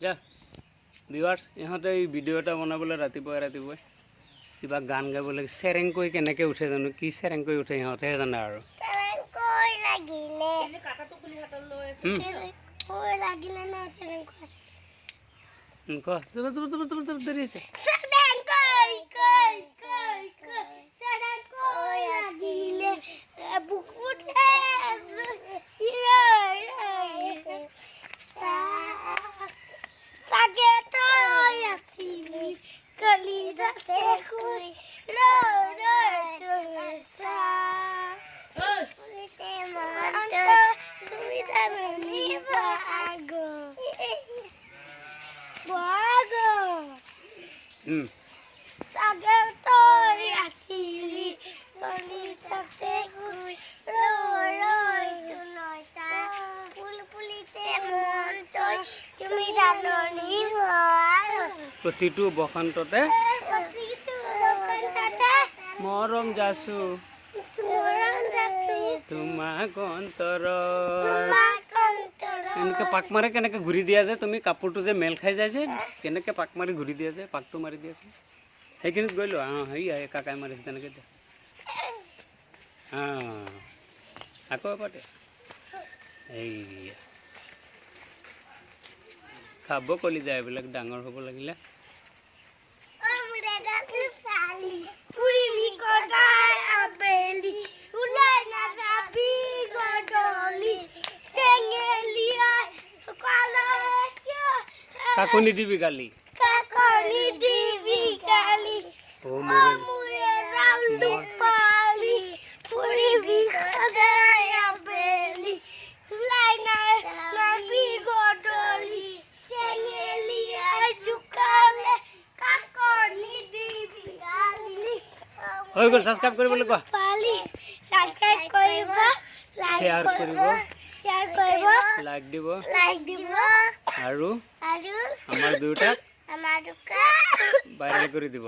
যা ভিউৱাৰ্ছ ইহঁতে এই ভিডিঅ' এটা বনাবলৈ ৰাতিপুৱাই কিবা গান গাবলৈ চেৰেংকৈ কেনেকৈ উঠে জানো কি চেৰেংকৈ উঠে সিহঁতেহে জানে আৰু প্ৰতিটো বসন্ততে মৰম যাচো তোমাক অন্তৰত এনেকৈ পাক মাৰে কেনেকৈ ঘূৰি দিয়া যে তুমি কাপোৰটো যে মেল খাই যায় যে কেনেকৈ পাক মাৰি ঘূৰি দিয়া যে পাকটো মাৰি দিয়াচোন সেইখিনিত গৈ লোৱা সেয়াই কাকাই মাৰিছে তেনেকৈ দিয়া আকৌ পাতে এই খাব কলি যায় এইবিলাক ডাঙৰ হ'ব লাগিলে কাকো নিদিবি গালি হৈ গ'ল ছাবস্ক্ৰাইব কৰিবলৈ কোৱা শ্বেয়াৰ কৰিব লাইক দিব আৰু আমাৰ দুয়োটাক ভাইৰেল কৰি দিব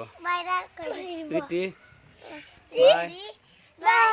বাই